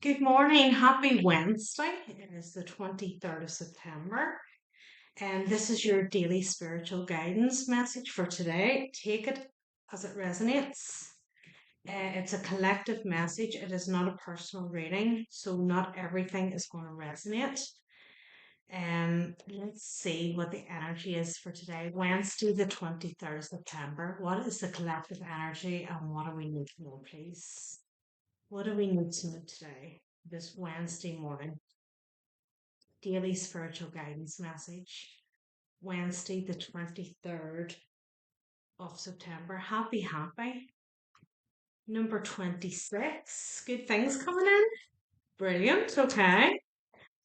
Good morning. Happy Wednesday. It is the 23rd of September, and this is your daily spiritual guidance message for today. Take it as it resonates. It's a collective message, it is not a personal reading, so not everything is going to resonate. Let's see what the energy is for today, Wednesday, the 23rd of September. What is the collective energy, and what do we need to know, please? What do we need to know today, this Wednesday morning? Daily spiritual guidance message, Wednesday, the 23rd of September. Happy. Number 26. Good things coming in. Brilliant. Okay.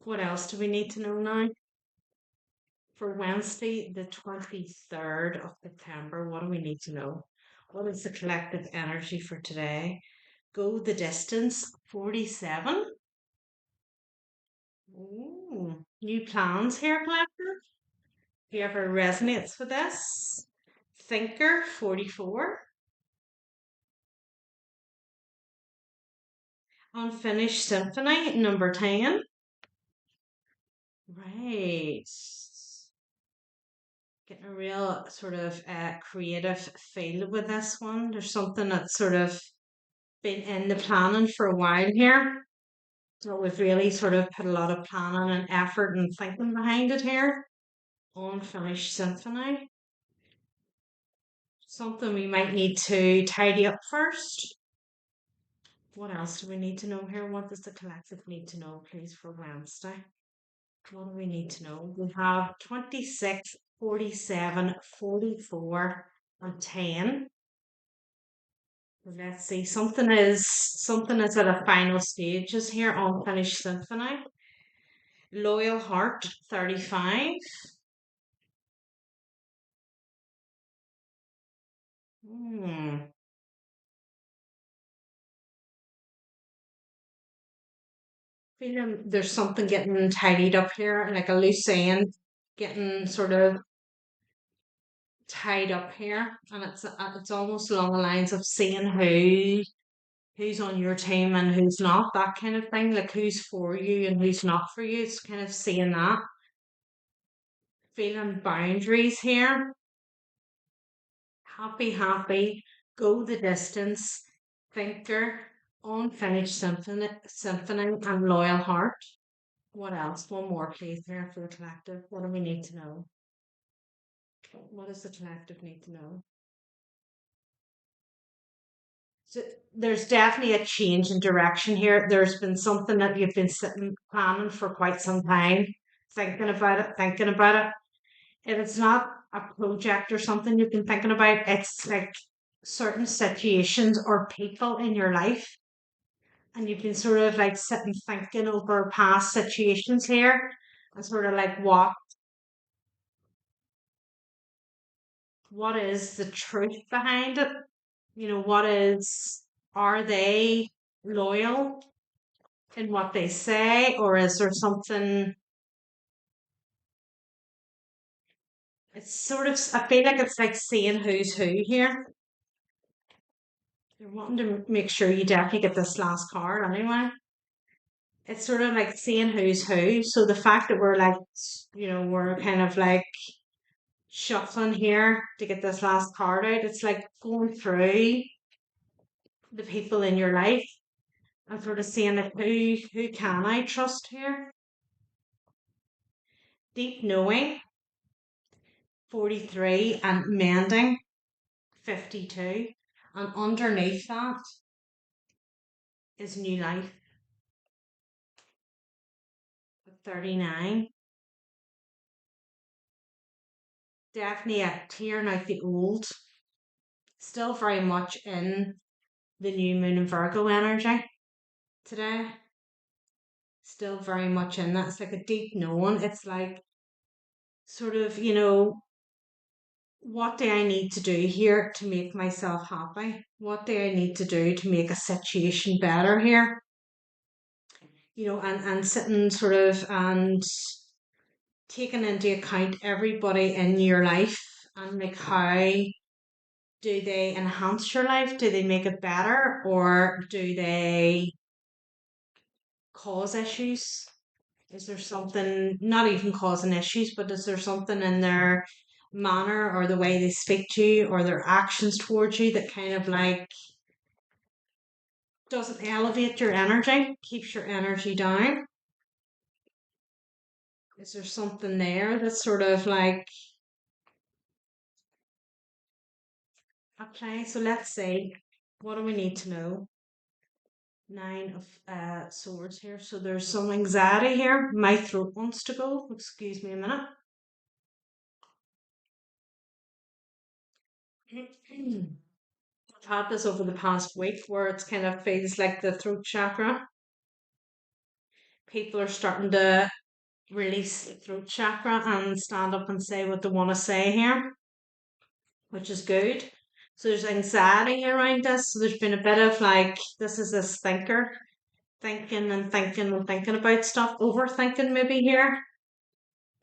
What else do we need to know now? For Wednesday, the 23rd of September, what do we need to know? What is the collective energy for today? Go the distance, 47. Ooh, new plans here, collective. Whoever resonates with this. Thinker, 44. Unfinished Symphony, number 10. Right. Getting a real sort of creative feel with this one. There's something that's sort of been in the planning for a while here. So we've really sort of put a lot of planning and effort and thinking behind it here. Unfinished Symphony. Something we might need to tidy up first. What else do we need to know here? What does the collective need to know, please, for Wednesday? What do we need to know? We have 26, 47, 44, and 10. Let's see. Something is at a final stages here. Unfinished Symphony. Loyal Heart, 35. Hmm. Feeling there's something getting tidied up here, like a loose end getting sort of tied up here, and it's almost along the lines of seeing who's on your team and who's not, that kind of thing, like who's for you and who's not for you. It's kind of seeing that, feeling boundaries here. Happy, go the distance, thinker, unfinished symphony, and loyal heart. What else? One more, please, here for the collective. What do we need to know? What does the collective need to know? So there's definitely a change in direction here. There's been something that you've been sitting planning for quite some time, thinking about it. If it's not a project or something you've been thinking about, it's like certain situations or people in your life. And you've been sort of like sitting thinking over past situations here and sort of like what is the truth behind it? Are they loyal in what they say, or is there something? It's sort of, I feel like it's like seeing who's who here. You're wanting to make sure you definitely get this last card anyway. It's sort of like seeing who's who. So the fact that we're like, we're kind of like shuffling here to get this last card out, it's like going through the people in your life and sort of seeing like who can I trust here? Deep knowing, 43, and mending, 52. And underneath that is new life, 39. Definitely a clearing out the old. Still very much in the new moon and Virgo energy today. Still very much in that. It's like a deep knowing. It's like sort of, what do I need to do here to make myself happy? What do I need to do to make a situation better here? And sitting sort of and taking into account everybody in your life and like how do they enhance your life? Do they make it better, or do they cause issues? Is there something, not even causing issues, but is there something in their manner or the way they speak to you or their actions towards you that kind of like doesn't elevate your energy, keeps your energy down? Is there something there that's sort of like, okay, so let's see, what do we need to know? Nine of swords here. So there's some anxiety here. My throat wants to go. Excuse me a minute. I've had this over the past week where it's kind of feels like the throat chakra. People are starting to release the throat chakra and stand up and say what they want to say here, which is good. So there's anxiety around this. So there's been a bit of like, this is this thinker thinking and thinking and thinking about stuff, overthinking maybe here.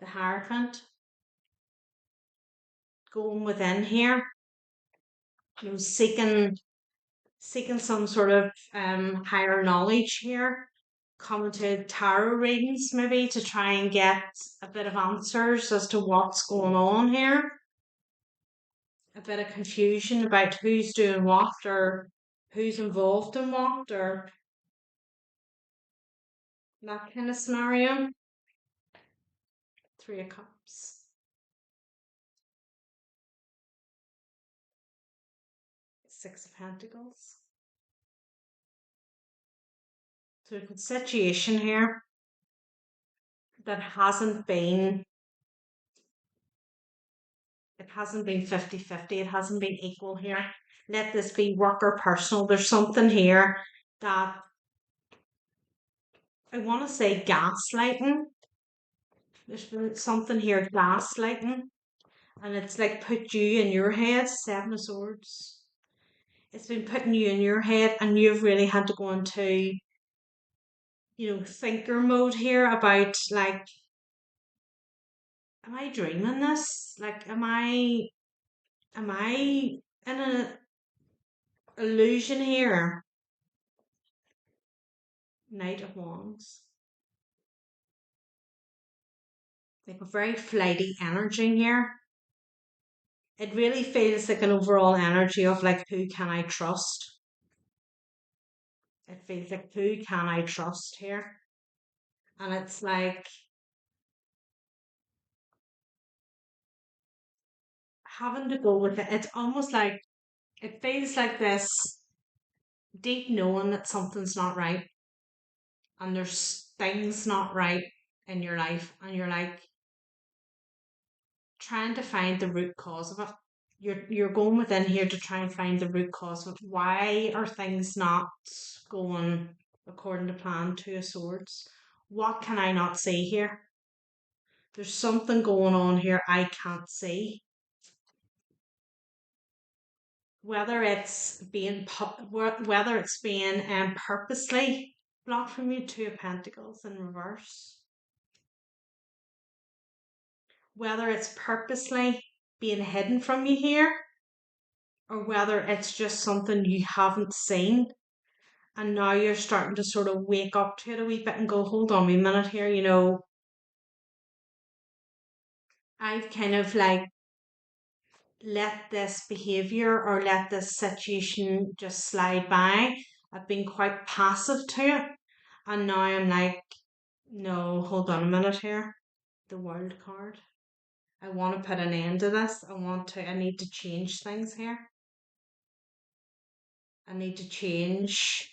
The Hierophant going within here, you know, seeking some sort of higher knowledge here, coming to tarot readings maybe to try and get a bit of answers as to what's going on here. A bit of confusion about who's doing what or who's involved in what or that kind of scenario. Three of Cups. Six of Pentacles. So a situation here that hasn't been 50-50. It hasn't been equal here. Let this be work or personal. There's something here that I want to say gaslighting. There's been something here gaslighting, and it's like put you in your head. Seven of Swords. It's been putting you in your head, and you've really had to go into, thinker mode here about like, am I dreaming this? Like, am I in an illusion here? Knight of Wands. Like a very flighty energy here. It really feels like an overall energy of like, who can I trust? It feels like, who can I trust here? And it's like having to go with it. It's almost like it feels like this deep knowing that something's not right and there's things not right in your life, and you're like trying to find the root cause of it. You're going within here to try and find the root cause of it. Why are things not going according to plan? Two of Swords. What can I not see here? There's something going on here I can't see. Whether it's being purposely blocked from you. Two of Pentacles in reverse. Whether it's purposely being hidden from you here, or whether it's just something you haven't seen and now you're starting to sort of wake up to it a wee bit and go, hold on a minute here, I've kind of like let this behavior or let this situation just slide by. I've been quite passive to it, and now I'm like, no, hold on a minute here. The World card. I want to put an end to this. I need to change things here. I need to change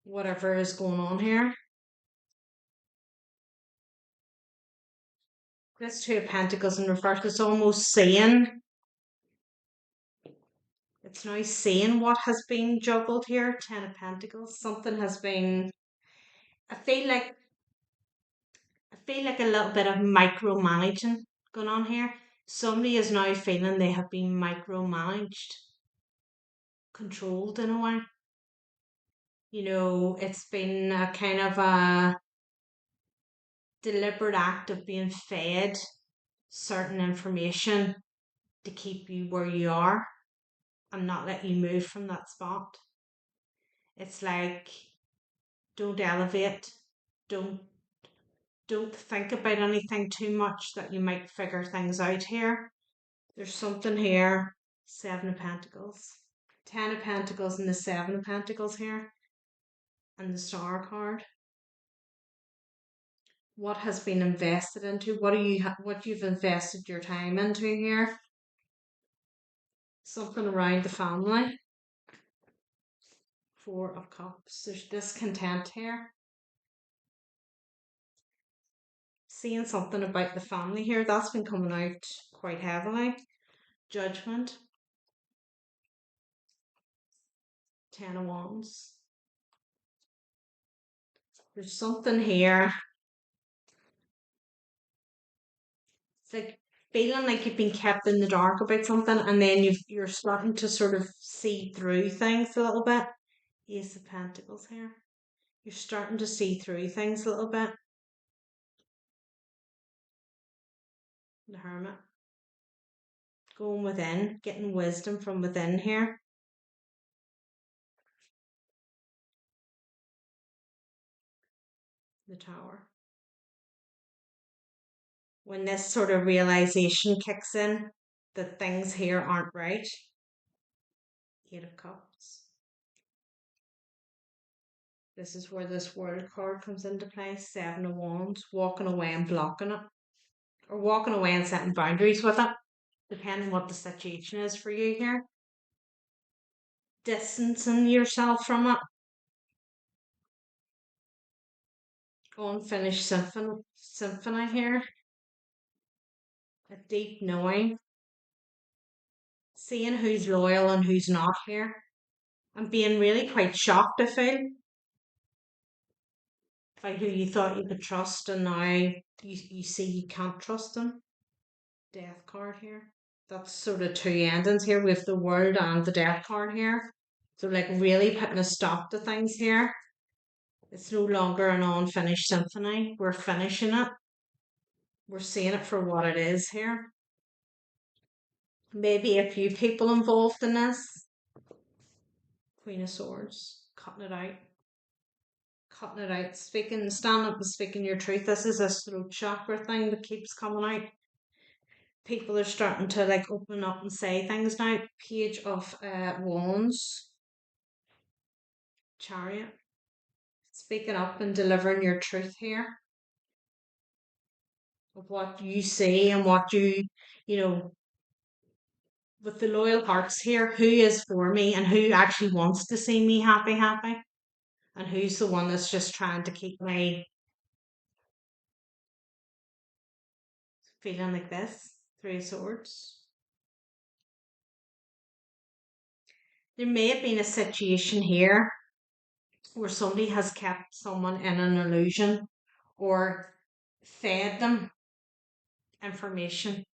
whatever is going on here. This Two of Pentacles in reverse is almost saying, it's now saying what has been juggled here. Ten of Pentacles. Something has been, I feel like, a little bit of micromanaging going on here. Somebody is now feeling they have been micromanaged, controlled in a way. It's been a kind of a deliberate act of being fed certain information to keep you where you are and not let you move from that spot. It's like Don't elevate. Don't don't think about anything too much that you might figure things out here. There's something here. Seven of Pentacles. Ten of Pentacles and the Seven of Pentacles here. And the Star card. What has been invested into? What you've invested your time into here? Something around the family. Four of Cups. There's discontent here. Seeing something about the family here. That's been coming out quite heavily. Judgment. Ten of Wands. There's something here. It's like feeling like you've been kept in the dark about something, and then you're starting to sort of see through things a little bit. Ace of Pentacles here. You're starting to see through things a little bit. The Hermit. Going within, getting wisdom from within here. The Tower. When this sort of realization kicks in that things here aren't right. Eight of Cups. This is where this World card comes into play. Seven of Wands. Walking away and blocking it. Or walking away and setting boundaries with it. Depending what the situation is for you here. Distancing yourself from it. Unfinished symphony here. A deep knowing. Seeing who's loyal and who's not here. And being really quite shocked, I feel, by who you thought you could trust and now you see you can't trust them. Death card here. That's sort of two endings here with the World and the Death card here. So like really putting a stop to things here. It's no longer an unfinished symphony. We're finishing it. We're seeing it for what it is here. Maybe a few people involved in this. Queen of Swords. Cutting it out. Cutting it out. Speaking, stand up and speaking your truth. This is a throat chakra thing that keeps coming out. People are starting to like open up and say things now. Page of Wands. Chariot. Speaking up and delivering your truth here. Of what you see and what you know, with the loyal hearts here, who is for me and who actually wants to see me happy, and who's the one that's just trying to keep me feeling like this. Three of Swords. There may have been a situation here where somebody has kept someone in an illusion or fed them information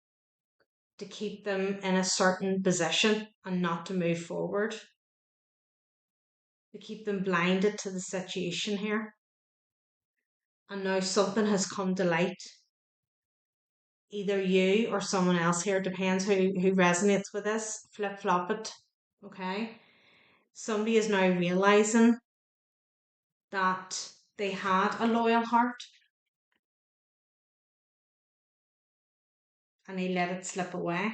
to keep them in a certain position and not to move forward, to keep them blinded to the situation here. And now something has come to light. Either you or someone else here, depends who resonates with this. Flip flop it. Okay. Somebody is now realizing that they had a loyal heart and they let it slip away.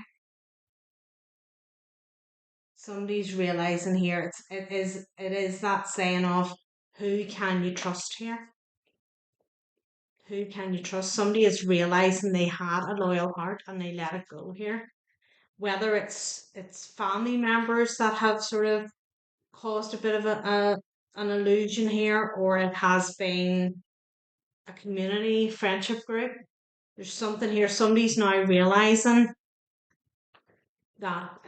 Somebody's realizing here it is that saying of who can you trust here? Who can you trust? Somebody is realizing they had a loyal heart and they let it go here. Whether it's family members that have sort of caused a bit of an illusion here, or it has been a community friendship group. There's something here. Somebody's now realizing that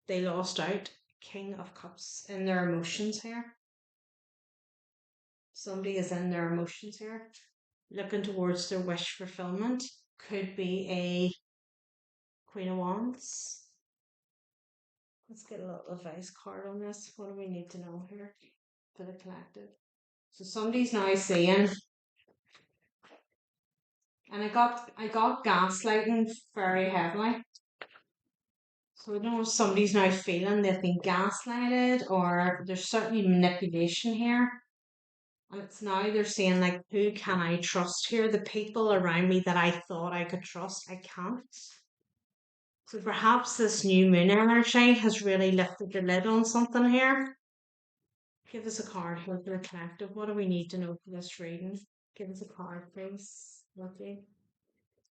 they lost out. King of Cups in their emotions here. Somebody is in their emotions here, looking towards their wish fulfillment. Could be a Queen of Wands. Let's get a little advice card on this. What do we need to know here for the collective? So somebody's now saying, and I got gaslighting very heavily. So I don't know if somebody's now feeling they've been gaslighted, or there's certainly manipulation here. And it's now they're saying, like, who can I trust here? The people around me that I thought I could trust, I can't. So perhaps this new moon energy has really lifted the lid on something here. Give us a card here for the collective. What do we need to know for this reading? Give us a card, please. Okay.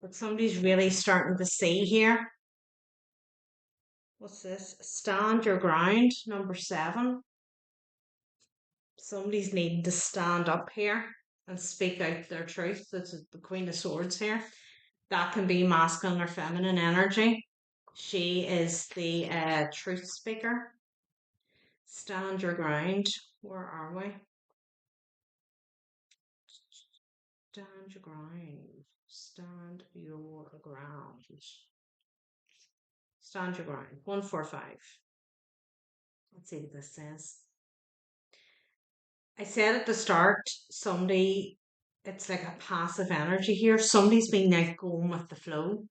But somebody's really starting to see here. What's this? Stand your ground, number 7. Somebody's needing to stand up here and speak out their truth. This is the Queen of Swords here. That can be masculine or feminine energy. She is the truth speaker. Stand your ground. Where are we? Stand your ground. Stand your ground. Stand your ground. 145. Let's see what this says. I said at the start, somebody, it's like a passive energy here. Somebody's been like going with the flow,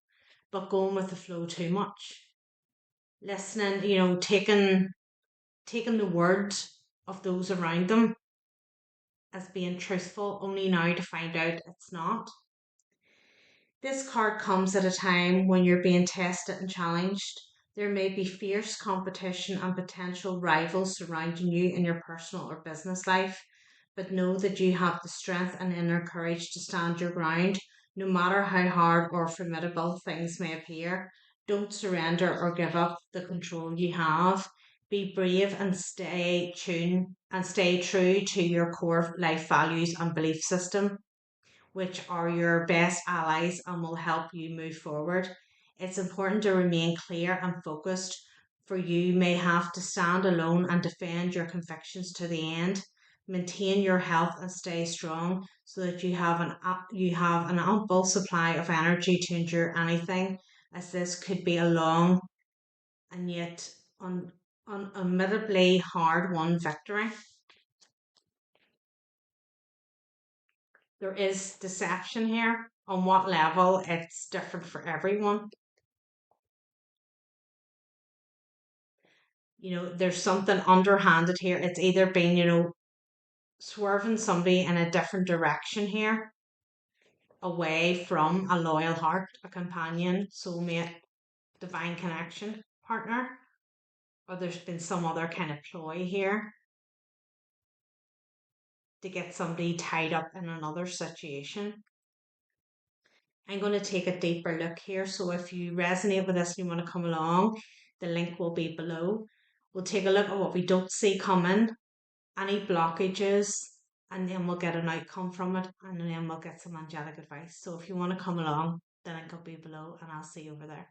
but going with the flow too much. Listening, taking the word of those around them as being truthful, only now to find out it's not. This card comes at a time when you're being tested and challenged. There may be fierce competition and potential rivals surrounding you in your personal or business life, but know that you have the strength and inner courage to stand your ground, no matter how hard or formidable things may appear. Don't surrender or give up the control you have. Be brave and stay true to your core life values and belief system, which are your best allies and will help you move forward. It's important to remain clear and focused, for you may have to stand alone and defend your convictions to the end. Maintain your health and stay strong so that you have an ample supply of energy to endure anything, as this could be a long and yet unadmittably hard won victory. There is deception here. On what level, it's different for everyone. There's something underhanded here. It's either been, swerving somebody in a different direction here, away from a loyal heart, a companion, soulmate, divine connection partner, or there's been some other kind of ploy here to get somebody tied up in another situation. I'm going to take a deeper look here. So if you resonate with this and you want to come along, the link will be below. We'll take a look at what we don't see coming, any blockages, and then we'll get an outcome from it, and then we'll get some angelic advice. So if you want to come along, the link will be below, and I'll see you over there.